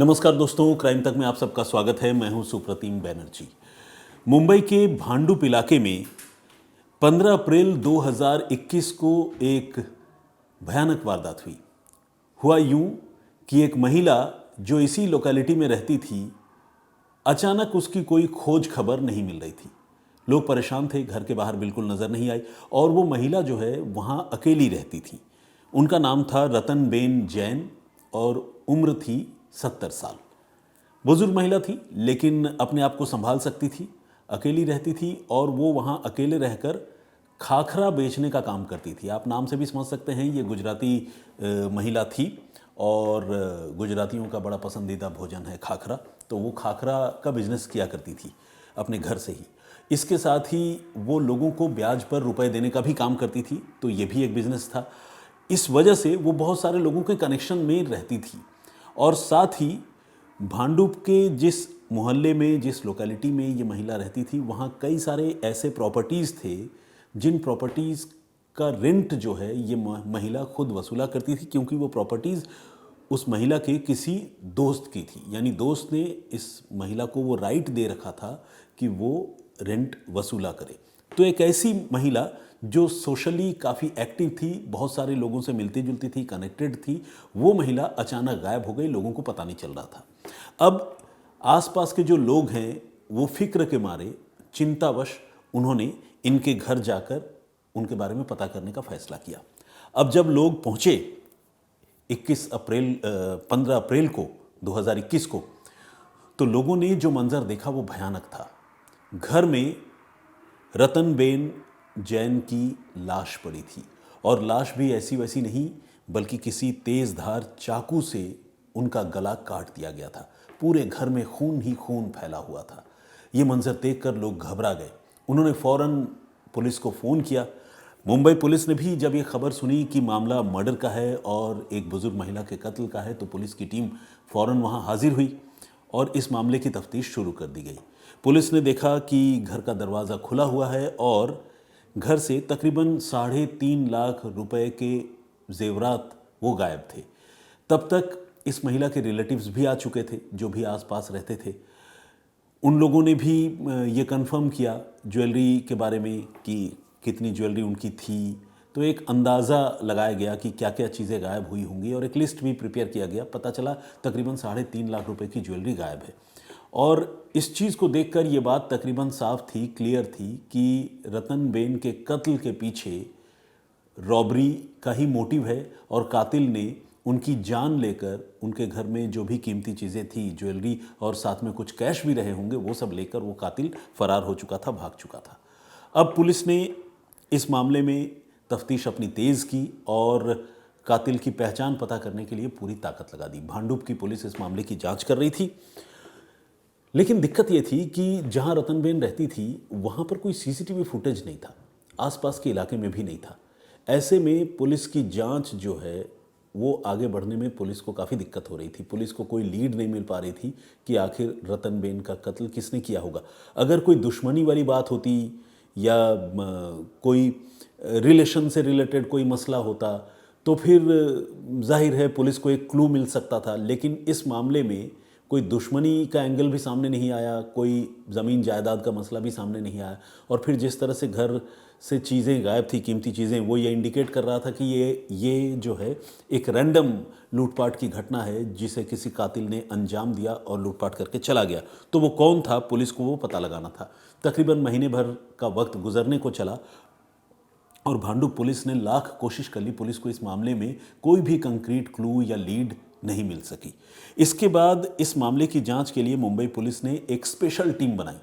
नमस्कार दोस्तों, क्राइम तक में आप सबका स्वागत है। मैं हूं सुप्रतिम बैनर्जी। मुंबई के भांडुप इलाके में 15 अप्रैल 2021 को एक भयानक वारदात हुई। हुआ यूं कि एक महिला जो इसी लोकेलिटी में रहती थी, अचानक उसकी कोई खोज खबर नहीं मिल रही थी। लोग परेशान थे, घर के बाहर बिल्कुल नज़र नहीं आई और वो महिला जो है वहाँ अकेली रहती थी। उनका नाम था रतनबेन जैन और उम्र थी 70 साल। बुजुर्ग महिला थी लेकिन अपने आप को संभाल सकती थी, अकेली रहती थी और वो वहाँ अकेले रहकर खाखरा बेचने का काम करती थी। आप नाम से भी समझ सकते हैं, ये गुजराती महिला थी और गुजरातियों का बड़ा पसंदीदा भोजन है खाखरा। तो वो खाखरा का बिजनेस किया करती थी अपने घर से ही। इसके साथ ही वो लोगों को ब्याज पर रुपए देने का भी काम करती थी, तो ये भी एक बिजनेस था। इस वजह से वो बहुत सारे लोगों के कनेक्शन में रहती थी और साथ ही भांडुप के जिस मोहल्ले में, जिस लोकेलिटी में ये महिला रहती थी, वहाँ कई सारे ऐसे प्रॉपर्टीज़ थे जिन प्रॉपर्टीज़ का रेंट जो है ये महिला खुद वसूला करती थी, क्योंकि वो प्रॉपर्टीज़ उस महिला के किसी दोस्त की थी। यानी दोस्त ने इस महिला को वो राइट दे रखा था कि वो रेंट वसूला करे। तो एक ऐसी महिला जो सोशली काफ़ी एक्टिव थी, बहुत सारे लोगों से मिलती जुलती थी, कनेक्टेड थी, वो महिला अचानक गायब हो गई। लोगों को पता नहीं चल रहा था। अब आसपास के जो लोग हैं वो फिक्र के मारे, चिंतावश, उन्होंने इनके घर जाकर उनके बारे में पता करने का फैसला किया। अब जब लोग पहुंचे 15 अप्रैल को 2021 को, तो लोगों ने जो मंजर देखा वो भयानक था। घर में रतनबेन जैन की लाश पड़ी थी और लाश भी ऐसी वैसी नहीं, बल्कि किसी तेज धार चाकू से उनका गला काट दिया गया था। पूरे घर में खून ही खून फैला हुआ था। ये मंजर देखकर लोग घबरा गए। उन्होंने फौरन पुलिस को फ़ोन किया। मुंबई पुलिस ने भी जब ये खबर सुनी कि मामला मर्डर का है और एक बुजुर्ग महिला के कत्ल का है, तो पुलिस की टीम फौरन वहाँ हाजिर हुई और इस मामले की तफ्तीश शुरू कर दी गई। पुलिस ने देखा कि घर का दरवाज़ा खुला हुआ है और घर से तकरीबन 3.5 लाख रुपए के जेवरात वो गायब थे। तब तक इस महिला के रिलेटिव्स भी आ चुके थे जो भी आसपास रहते थे। उन लोगों ने भी ये कंफर्म किया ज्वेलरी के बारे में कि कितनी ज्वेलरी उनकी थी। तो एक अंदाज़ा लगाया गया कि क्या क्या चीज़ें गायब हुई होंगी और एक लिस्ट भी प्रिपेयर किया गया। पता चला तकरीबन 3.5 लाख रुपए की ज्वेलरी गायब है। और इस चीज़ को देखकर ये बात तकरीबन साफ थी, क्लियर थी कि रतनबेन के कत्ल के पीछे रॉबरी का ही मोटिव है और कातिल ने उनकी जान लेकर उनके घर में जो भी कीमती चीज़ें थी, ज्वेलरी और साथ में कुछ कैश भी रहे होंगे, वो सब लेकर वो कातिल फरार हो चुका था, भाग चुका था। अब पुलिस ने इस मामले में तफ्तीश अपनी तेज़ की और कातिल की पहचान पता करने के लिए पूरी ताकत लगा दी। भांडुप की पुलिस इस मामले की जांच कर रही थी, लेकिन दिक्कत ये थी कि जहां रतनबेन रहती थी वहां पर कोई सीसीटीवी फुटेज नहीं था, आसपास के इलाके में भी नहीं था। ऐसे में पुलिस की जांच जो है वो आगे बढ़ने में पुलिस को काफ़ी दिक्कत हो रही थी। पुलिस को कोई लीड नहीं मिल पा रही थी कि आखिर रतनबेन का कत्ल किसने किया होगा। अगर कोई दुश्मनी वाली बात होती या कोई रिलेशन से रिलेटेड कोई मसला होता तो फिर जाहिर है पुलिस को एक क्लू मिल सकता था, लेकिन इस मामले में कोई दुश्मनी का एंगल भी सामने नहीं आया, कोई ज़मीन जायदाद का मसला भी सामने नहीं आया और फिर जिस तरह से घर से चीज़ें गायब थी, कीमती चीज़ें, वो ये इंडिकेट कर रहा था कि ये जो है एक रैंडम लूटपाट की घटना है जिसे किसी कातिल ने अंजाम दिया और लूटपाट करके चला गया। तो वो कौन था, पुलिस को वो पता लगाना था। तकरीबन महीने भर का वक्त गुजरने को चला और भांडुप पुलिस ने लाख कोशिश कर ली। पुलिस को इस मामले में कोई भी कंक्रीट क्लू या लीड नहीं मिल सकी। इसके बाद इस मामले की जांच के लिए मुंबई पुलिस ने एक स्पेशल टीम बनाई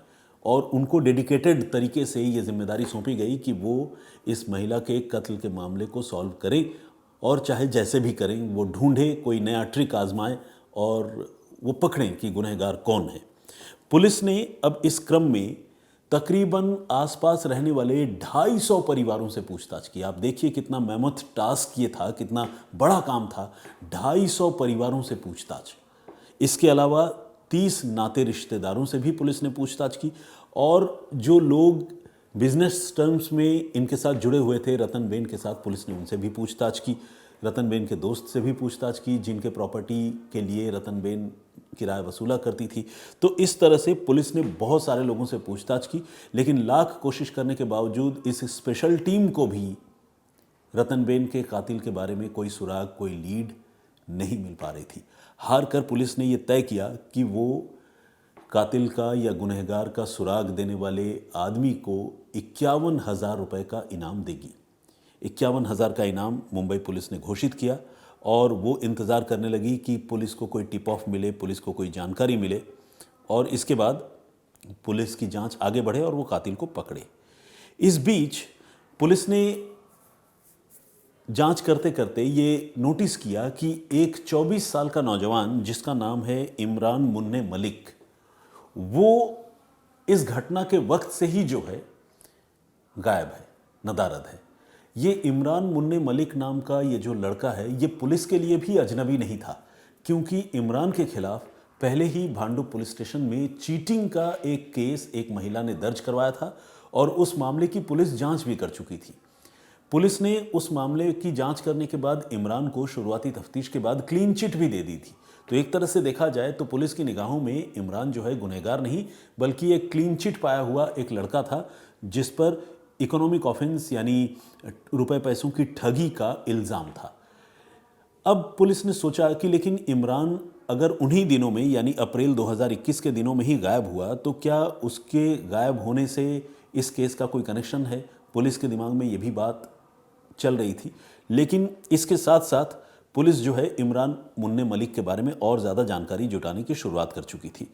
और उनको डेडिकेटेड तरीके से ये जिम्मेदारी सौंपी गई कि वो इस महिला के कत्ल के मामले को सॉल्व करें और चाहे जैसे भी करें वो ढूंढें, कोई नया ट्रिक आजमाएं और वो पकड़ें कि गुनहगार कौन है। पुलिस ने अब इस क्रम में तकरीबन आसपास रहने वाले 250 परिवारों से पूछताछ की। आप देखिए कितना मेहनत टास्क ये था, कितना बड़ा काम था। 250 परिवारों से पूछताछ। इसके अलावा 30 नाते रिश्तेदारों से भी पुलिस ने पूछताछ की और जो लोग बिजनेस टर्म्स में इनके साथ जुड़े हुए थे रतनबेन के साथ, पुलिस ने उनसे भी पूछताछ की। रतनबेन के दोस्त से भी पूछताछ की जिनके प्रॉपर्टी के लिए रतनबेन किराया वसूला करती थी। तो इस तरह से पुलिस ने बहुत सारे लोगों से पूछताछ की, लेकिन लाख कोशिश करने के बावजूद इस स्पेशल टीम को भी रतनबेन के कातिल के बारे में कोई सुराग, कोई लीड नहीं मिल पा रही थी। हार कर पुलिस ने ये तय किया कि वो कातिल का या गुनहगार का सुराग देने वाले आदमी को 51,000 रुपये का इनाम देगी। 51,000 का इनाम मुंबई पुलिस ने घोषित किया और वो इंतज़ार करने लगी कि पुलिस को कोई टिप ऑफ मिले, पुलिस को कोई जानकारी मिले और इसके बाद पुलिस की जांच आगे बढ़े और वो कातिल को पकड़े। इस बीच पुलिस ने जांच करते करते ये नोटिस किया कि एक 24 साल का नौजवान जिसका नाम है इमरान मुन्ने मलिक, वो इस घटना के वक्त से ही जो है गायब है, नदारद है। ये इमरान मुन्ने मलिक नाम का ये जो लड़का है, ये पुलिस के लिए भी अजनबी नहीं था, क्योंकि इमरान के खिलाफ पहले ही भांडुप पुलिस स्टेशन में चीटिंग का एक केस एक महिला ने दर्ज करवाया था और उस मामले की पुलिस जांच भी कर चुकी थी। पुलिस ने उस मामले की जांच करने के बाद इमरान को शुरुआती तफ्तीश के बाद क्लीन चिट भी दे दी थी। तो एक तरह से देखा जाए तो पुलिस की निगाहों में इमरान जो है गुनहगार नहीं, बल्कि एक क्लीन चिट पाया हुआ एक लड़का था जिस पर इकोनॉमिक ऑफेंस यानी रुपए पैसों की ठगी का इल्ज़ाम था। अब पुलिस ने सोचा कि लेकिन इमरान अगर उन्हीं दिनों में यानी अप्रैल 2021 के दिनों में ही गायब हुआ तो क्या उसके गायब होने से इस केस का कोई कनेक्शन है? पुलिस के दिमाग में ये भी बात चल रही थी। लेकिन इसके साथ साथ पुलिस जो है इमरान मुन्ने मलिक के बारे में और ज़्यादा जानकारी जुटाने की शुरुआत कर चुकी थी।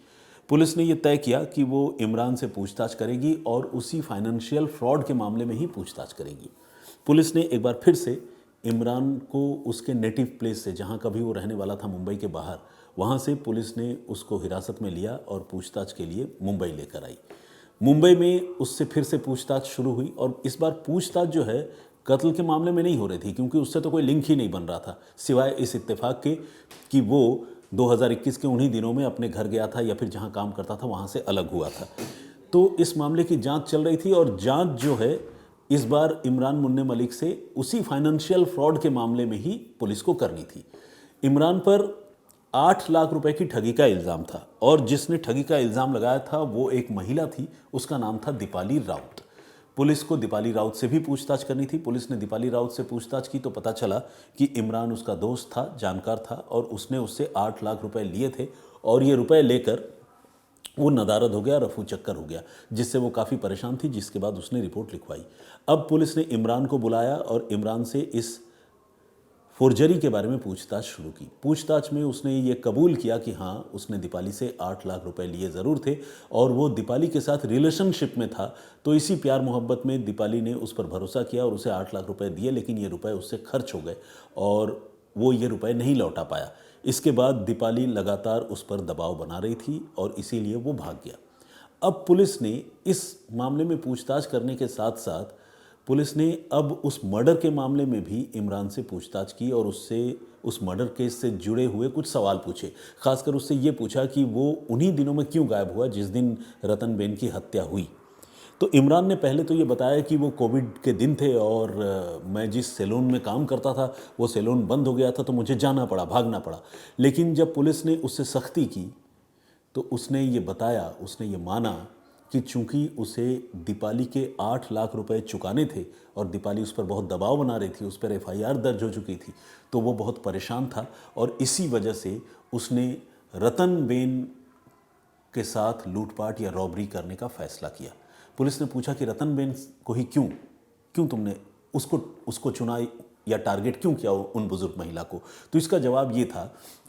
पुलिस ने यह तय किया कि वो इमरान से पूछताछ करेगी और उसी फाइनेंशियल फ्रॉड के मामले में ही पूछताछ करेगी। पुलिस ने एक बार फिर से इमरान को उसके नेटिव प्लेस से, जहाँ कभी वो रहने वाला था मुंबई के बाहर, वहाँ से पुलिस ने उसको हिरासत में लिया और पूछताछ के लिए मुंबई लेकर आई। मुंबई में उससे फिर से पूछताछ शुरू हुई और इस बार पूछताछ जो है कत्ल के मामले में नहीं हो रही थी, क्योंकि उससे तो कोई लिंक ही नहीं बन रहा था, सिवाय इस इत्तेफाक के कि वो 2021 के उन्हीं दिनों में अपने घर गया था या फिर जहां काम करता था वहां से अलग हुआ था। तो इस मामले की जांच चल रही थी और जांच जो है इस बार इमरान मुन्ने मलिक से उसी फाइनेंशियल फ्रॉड के मामले में ही पुलिस को करनी थी। इमरान पर 8 लाख रुपए की ठगी का इल्ज़ाम था और जिसने ठगी का इल्ज़ाम लगाया था वो एक महिला थी, उसका नाम था दीपाली राउत। पुलिस को दीपाली राउत से भी पूछताछ करनी थी। पुलिस ने दीपाली राउत से पूछताछ की तो पता चला कि इमरान उसका दोस्त था, जानकार था और उसने उससे 8 लाख रुपए लिए थे और ये रुपए लेकर वो नदारद हो गया, रफू चक्कर हो गया, जिससे वो काफ़ी परेशान थी, जिसके बाद उसने रिपोर्ट लिखवाई। अब पुलिस ने इमरान को बुलाया और इमरान से इस फोर्जरी के बारे में पूछताछ शुरू की। पूछताछ में उसने ये कबूल किया कि हाँ, उसने दीपाली से 8 लाख रुपए लिए ज़रूर थे और वो दीपाली के साथ रिलेशनशिप में था। तो इसी प्यार मोहब्बत में दीपाली ने उस पर भरोसा किया और उसे 8 लाख रुपए दिए, लेकिन ये रुपए उससे खर्च हो गए और वो ये रुपए नहीं लौटा पाया। इसके बाद दीपाली लगातार उस पर दबाव बना रही थी और इसीलिए वो भाग गया। अब पुलिस ने इस मामले में पूछताछ करने के साथ साथ पुलिस ने अब उस मर्डर के मामले में भी इमरान से पूछताछ की और उससे उस मर्डर केस से जुड़े हुए कुछ सवाल पूछे। खासकर उससे ये पूछा कि वो उन्हीं दिनों में क्यों गायब हुआ जिस दिन रतनबेन की हत्या हुई। तो इमरान ने पहले तो ये बताया कि वो कोविड के दिन थे और मैं जिस सैलून में काम करता था वो सैलून बंद हो गया था तो मुझे जाना पड़ा, भागना पड़ा। लेकिन जब पुलिस ने उससे सख्ती की तो उसने ये बताया, उसने ये माना कि चूंकि उसे दीपाली के 8 लाख रुपए चुकाने थे और दीपाली उस पर बहुत दबाव बना रही थी, उस पर FIR दर्ज हो चुकी थी, तो वो बहुत परेशान था और इसी वजह से उसने रतनबेन के साथ लूटपाट या रॉबरी करने का फैसला किया। पुलिस ने पूछा कि रतनबेन को ही क्यों तुमने उसको चुना या टारगेट क्यों किया उन बुजुर्ग महिला को? तो इसका जवाब ये था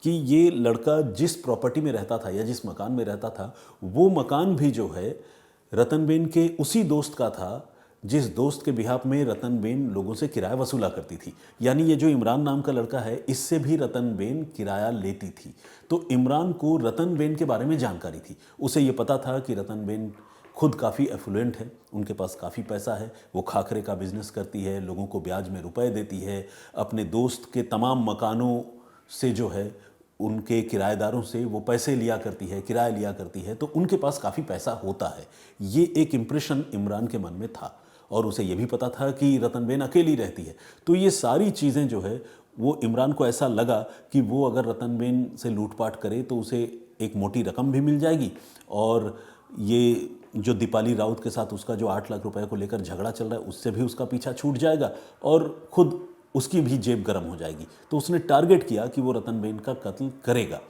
कि ये लड़का जिस प्रॉपर्टी में रहता था या जिस मकान में रहता था, वो मकान भी जो है रतनबेन के उसी दोस्त का था जिस दोस्त के बिहाफ में रतनबेन लोगों से किराया वसूला करती थी। यानी ये जो इमरान नाम का लड़का है, इससे भी रतनबेन किराया लेती थी। तो इमरान को रतनबेन के बारे में जानकारी थी। उसे ये पता था कि रतनबेन खुद काफ़ी एफ्लुएंट है, उनके पास काफ़ी पैसा है, वो खाखरे का बिजनेस करती है, लोगों को ब्याज में रुपए देती है, अपने दोस्त के तमाम मकानों से जो है उनके किराएदारों से वो पैसे लिया करती है, किराया लिया करती है, तो उनके पास काफ़ी पैसा होता है। ये एक इम्प्रेशन इमरान के मन में था और उसे ये भी पता था कि रतनबेन अकेली रहती है। तो ये सारी चीज़ें जो है वो इमरान को ऐसा लगा कि वो अगर रतनबेन से लूटपाट करे तो उसे एक मोटी रकम भी मिल जाएगी और ये जो दीपाली राउत के साथ उसका जो 8 लाख रुपए को लेकर झगड़ा चल रहा है उससे भी उसका पीछा छूट जाएगा और खुद उसकी भी जेब गर्म हो जाएगी। तो उसने टारगेट किया कि वो रतनबेन का कत्ल करेगा।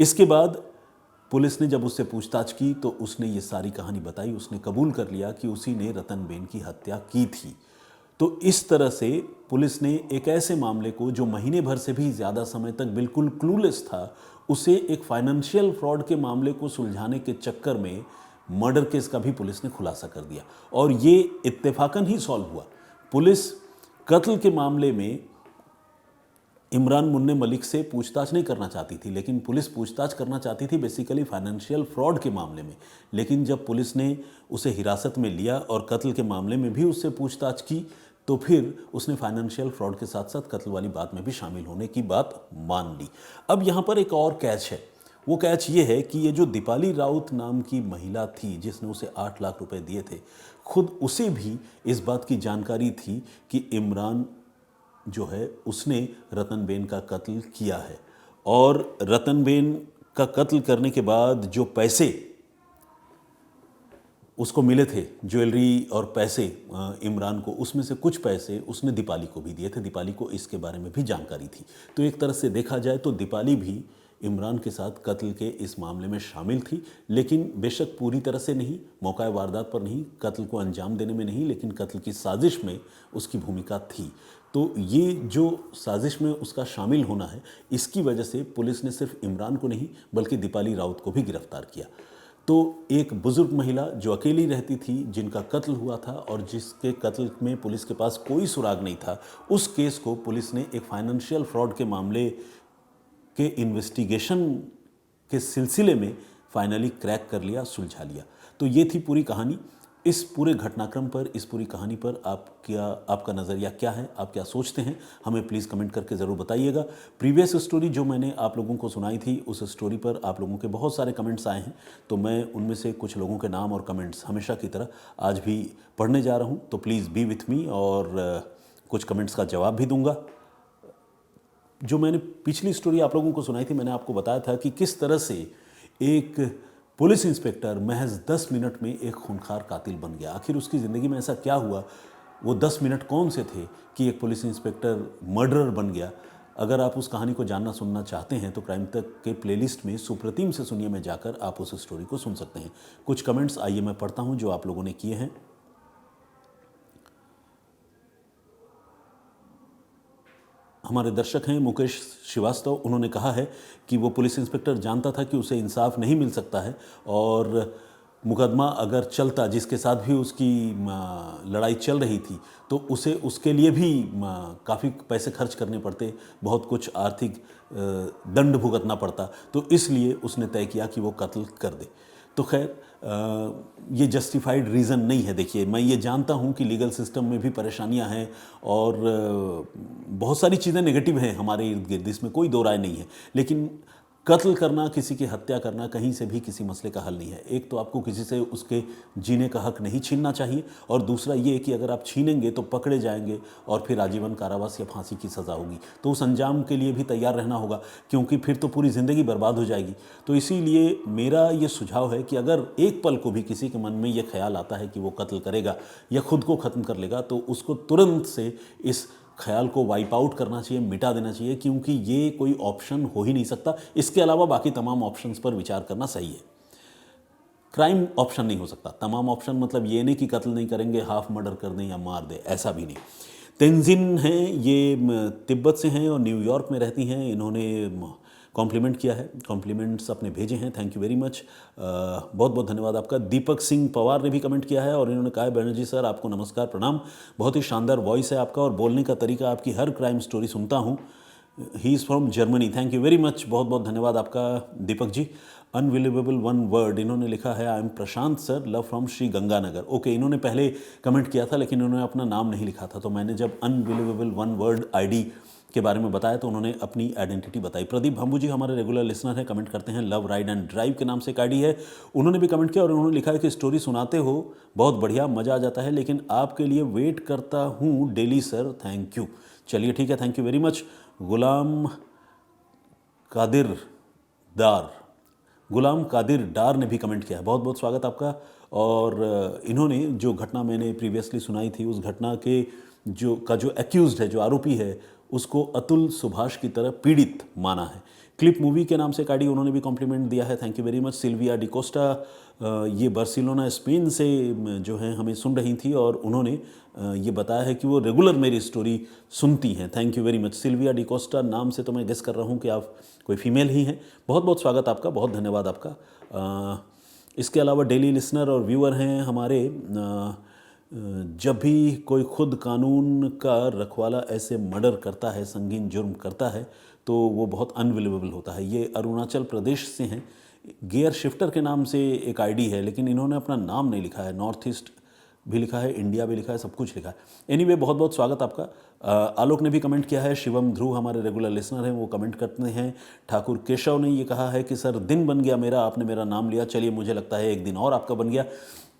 इसके बाद पुलिस ने जब उससे पूछताछ की तो उसने ये सारी कहानी बताई। उसने कबूल कर लिया कि उसी ने रतनबेन की हत्या की थी। तो इस तरह से पुलिस ने एक ऐसे मामले को जो महीने भर से भी ज़्यादा समय तक बिल्कुल क्लूलेस था, उसे एक फाइनेंशियल फ्रॉड के मामले को सुलझाने के चक्कर में मर्डर केस का भी पुलिस ने खुलासा कर दिया और ये इत्तेफाकन ही सॉल्व हुआ। पुलिस कत्ल के मामले में इमरान मुन्ने मलिक से पूछताछ नहीं करना चाहती थी, लेकिन पुलिस पूछताछ करना चाहती थी बेसिकली फाइनेंशियल फ्रॉड के मामले में। लेकिन जब पुलिस ने उसे हिरासत में लिया और कत्ल के मामले में भी उससे पूछताछ की तो फिर उसने फाइनेंशियल फ्रॉड के साथ साथ कत्ल वाली बात में भी शामिल होने की बात मान ली। अब यहाँ पर एक और कैच है। वो कैच ये है कि ये जो दीपाली राउत नाम की महिला थी जिसने उसे 8 लाख रुपए दिए थे, खुद उसे भी इस बात की जानकारी थी कि इमरान जो है उसने रतनबेन का कत्ल किया है और रतनबेन का कत्ल करने के बाद जो पैसे उसको मिले थे, ज्वेलरी और पैसे इमरान को, उसमें से कुछ पैसे उसने दीपाली को भी दिए थे। दीपाली को इसके बारे में भी जानकारी थी। तो एक तरह से देखा जाए तो दीपाली भी इमरान के साथ कत्ल के इस मामले में शामिल थी, लेकिन बेशक पूरी तरह से नहीं, मौका वारदात पर नहीं, कत्ल को अंजाम देने में नहीं, लेकिन कत्ल की साजिश में उसकी भूमिका थी। तो ये जो साजिश में उसका शामिल होना है, इसकी वजह से पुलिस ने सिर्फ इमरान को नहीं बल्कि दीपाली राउत को भी गिरफ्तार किया। तो एक बुजुर्ग महिला जो अकेली रहती थी, जिनका कत्ल हुआ था और जिसके कत्ल में पुलिस के पास कोई सुराग नहीं था, उस केस को पुलिस ने एक फाइनेंशियल फ्रॉड के मामले के इन्वेस्टिगेशन के सिलसिले में फाइनली क्रैक कर लिया, सुलझा लिया। तो ये थी पूरी कहानी। इस पूरे घटनाक्रम पर, इस पूरी कहानी पर आपका नज़रिया क्या है, आप क्या सोचते हैं, हमें प्लीज़ कमेंट करके ज़रूर बताइएगा। प्रीवियस स्टोरी जो मैंने आप लोगों को सुनाई थी, उस स्टोरी पर आप लोगों के बहुत सारे कमेंट्स आए हैं, तो मैं उनमें से कुछ लोगों के नाम और कमेंट्स हमेशा की तरह आज भी पढ़ने जा रहा हूँ। तो प्लीज़ बी विथ मी और कुछ कमेंट्स का जवाब भी दूंगा। जो मैंने पिछली स्टोरी आप लोगों को सुनाई थी, मैंने आपको बताया था कि किस तरह से एक पुलिस इंस्पेक्टर महज 10 मिनट में एक खूंखार कातिल बन गया। आखिर उसकी ज़िंदगी में ऐसा क्या हुआ, वो 10 मिनट कौन से थे कि एक पुलिस इंस्पेक्टर मर्डरर बन गया। अगर आप उस कहानी को जानना सुनना चाहते हैं तो क्राइम तक के प्लेलिस्ट में सुप्रतिम से सुनिए में जाकर आप उस स्टोरी को सुन सकते हैं। कुछ कमेंट्स आइए मैं पढ़ता हूँ जो आप लोगों ने किए हैं। हमारे दर्शक हैं मुकेश श्रीवास्तव, उन्होंने कहा है कि वो पुलिस इंस्पेक्टर जानता था कि उसे इंसाफ नहीं मिल सकता है और मुकदमा अगर चलता, जिसके साथ भी उसकी लड़ाई चल रही थी, तो उसे उसके लिए भी काफ़ी पैसे खर्च करने पड़ते, बहुत कुछ आर्थिक दंड भुगतना पड़ता। तो इसलिए उसने तय किया कि वो कत्ल कर दे। तो खैर ये जस्टिफाइड रीज़न नहीं है। देखिए, मैं ये जानता हूँ कि लीगल सिस्टम में भी परेशानियाँ हैं और बहुत सारी चीज़ें नेगेटिव हैं हमारे इर्द गिर्द, इसमें कोई दो राय नहीं है, लेकिन कत्ल करना, किसी की हत्या करना कहीं से भी किसी मसले का हल नहीं है। एक तो आपको किसी से उसके जीने का हक नहीं छीनना चाहिए और दूसरा ये कि अगर आप छीनेंगे तो पकड़े जाएंगे और फिर आजीवन कारावास या फांसी की सज़ा होगी। तो उस अंजाम के लिए भी तैयार रहना होगा, क्योंकि फिर तो पूरी ज़िंदगी बर्बाद हो जाएगी। तो इसीलिए मेरा ये सुझाव है कि अगर एक पल को भी किसी के मन में ये ख्याल आता है कि वो कत्ल करेगा या खुद को ख़त्म कर लेगा, तो उसको तुरंत से इस ख्याल को वाइप आउट करना चाहिए, मिटा देना चाहिए, क्योंकि ये कोई ऑप्शन हो ही नहीं सकता। इसके अलावा बाकी तमाम ऑप्शंस पर विचार करना सही है। क्राइम ऑप्शन नहीं हो सकता। तमाम ऑप्शन मतलब ये नहीं कि कत्ल नहीं करेंगे, हाफ मर्डर कर दें या मार दें, ऐसा भी नहीं। तेंजिन हैं, ये तिब्बत से हैं और न्यूयॉर्क में रहती हैं। इन्होंने कॉम्प्लीमेंट किया है, कॉम्प्लीमेंट्स अपने भेजे हैं, थैंक यू वेरी मच, बहुत बहुत धन्यवाद आपका। दीपक सिंह पवार ने भी कमेंट किया है और इन्होंने कहा है, बनर्जी सर आपको नमस्कार, प्रणाम, बहुत ही शानदार वॉइस है आपका और बोलने का तरीका, आपकी हर क्राइम स्टोरी सुनता हूँ। He is from Germany, thank you very much, बहुत बहुत धन्यवाद आपका Deepak ji. Unbelievable one word, इन्होंने लिखा है, I am Prashant sir, love from Shri Ganganagar. Okay, इन्होंने पहले कमेंट किया था लेकिन इन्होंने अपना नाम नहीं लिखा था, तो मैंने जब अनबिलीवेबल वन वर्ड आईडी के बारे में बताया तो उन्होंने अपनी आइडेंटिटी बताई। प्रदीप भंबू जी हमारे रेगुलर लिसनर हैं, कमेंट करते हैं, लव राइड एंड ड्राइव के नाम से एक आईडी है, उन्होंने भी कमेंट किया और उन्होंने लिखा है कि स्टोरी सुनाते हो बहुत बढ़िया, मज़ा आ जाता है, लेकिन आपके लिए वेट करता हूँ डेली सर, थैंक यू। चलिए ठीक है, thank you very much. Ghulam Qadir दार, गुलाम कादिर डार ने भी कमेंट किया है, बहुत बहुत स्वागत आपका। और इन्होंने जो घटना मैंने प्रीवियसली सुनाई थी, उस घटना के जो एक्यूज्ड है, जो आरोपी है, उसको अतुल सुभाष की तरह पीड़ित माना है। क्लिप मूवी के नाम से एक आईडी उन्होंने भी कॉम्प्लीमेंट दिया है, thank you very much. Sylvia D'Costa ये बार्सिलोना स्पेन से जो है हमें सुन रही थी और उन्होंने ये बताया है कि वो रेगुलर मेरी स्टोरी सुनती हैं, thank you very much. Sylvia D'Costa नाम से तो मैं गेस कर रहा हूँ कि आप कोई फीमेल ही हैं, बहुत बहुत स्वागत आपका, बहुत धन्यवाद आपका। इसके अलावा डेली लिसनर और व्यूअर हैं हमारे। जब भी कोई खुद कानून का रखवाला ऐसे मर्डर करता है, संगीन जुर्म करता है, तो वो बहुत अनबिलीवेबल होता है। ये अरुणाचल प्रदेश से हैं, गियर शिफ्टर के नाम से एक आईडी है, लेकिन इन्होंने अपना नाम नहीं लिखा है, नॉर्थ ईस्ट भी लिखा है, इंडिया भी लिखा है, सब कुछ लिखा है। एनीवे बहुत बहुत स्वागत आपका। आलोक ने भी कमेंट किया है, शिवम ध्रुव हमारे रेगुलर लिसनर हैं, वो कमेंट करते हैं। ठाकुर केशव ने ये कहा है कि सर दिन बन गया मेरा, आपने मेरा नाम लिया, चलिए मुझे लगता है एक दिन और आपका बन गया।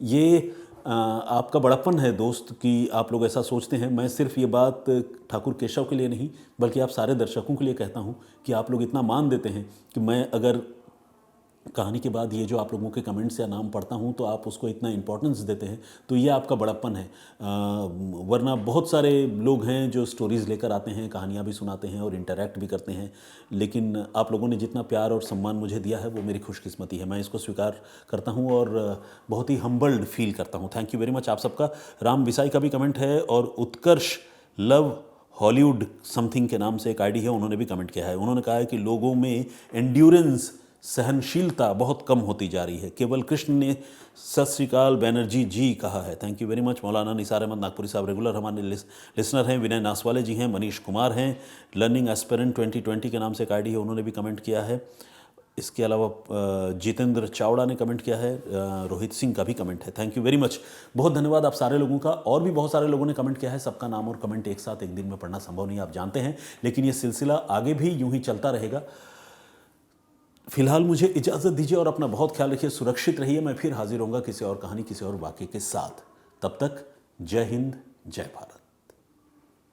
ये आपका बड़प्पन है दोस्त कि आप लोग ऐसा सोचते हैं। मैं सिर्फ ये बात ठाकुर केशव के लिए नहीं बल्कि आप सारे दर्शकों के लिए कहता हूँ कि आप लोग इतना मान देते हैं कि मैं अगर कहानी के बाद ये जो आप लोगों के कमेंट्स या नाम पढ़ता हूँ तो आप उसको इतना इम्पोर्टेंस देते हैं, तो ये आपका बड़प्पन है। वरना बहुत सारे लोग हैं जो स्टोरीज़ लेकर आते हैं, कहानियाँ भी सुनाते हैं और इंटरैक्ट भी करते हैं, लेकिन आप लोगों ने जितना प्यार और सम्मान मुझे दिया है वो मेरी खुशकिस्मती है, मैं इसको स्वीकार करता हूँ और बहुत ही हम्बल्ड फील करता हूँ। थैंक यू वेरी मच आप सबका। राम बिसाई का भी कमेंट है और उत्कर्ष लव हॉलीवुड समथिंग के नाम से एक आईडी है, उन्होंने भी कमेंट किया है। उन्होंने कहा है कि लोगों में एंड्योरेंस, सहनशीलता बहुत कम होती जा रही है। केवल कृष्ण ने सत श्रीकाल बैनर्जी जी कहा है, थैंक यू वेरी मच। मौलाना निसार अहमद नागपुरी साहब रेगुलर हमारे लिसनर हैं। विनय नासवाले जी हैं, मनीष कुमार हैं, लर्निंग एस्पिरेंट 2020 के नाम से एक आईडी है, उन्होंने भी कमेंट किया है। इसके अलावा जितेंद्र चावड़ा ने कमेंट किया है, रोहित सिंह का भी कमेंट है, थैंक यू वेरी मच, बहुत धन्यवाद आप सारे लोगों का। और भी बहुत सारे लोगों ने कमेंट किया है, सबका नाम और कमेंट एक साथ एक दिन में पढ़ना संभव नहीं, आप जानते हैं, लेकिन ये सिलसिला आगे भी यूं ही चलता रहेगा। फिलहाल मुझे इजाज़त दीजिए और अपना बहुत ख्याल रखिए, सुरक्षित रहिए। मैं फिर हाजिर होऊंगा किसी और कहानी, किसी और वाक़े के साथ। तब तक जय हिंद, जय भारत।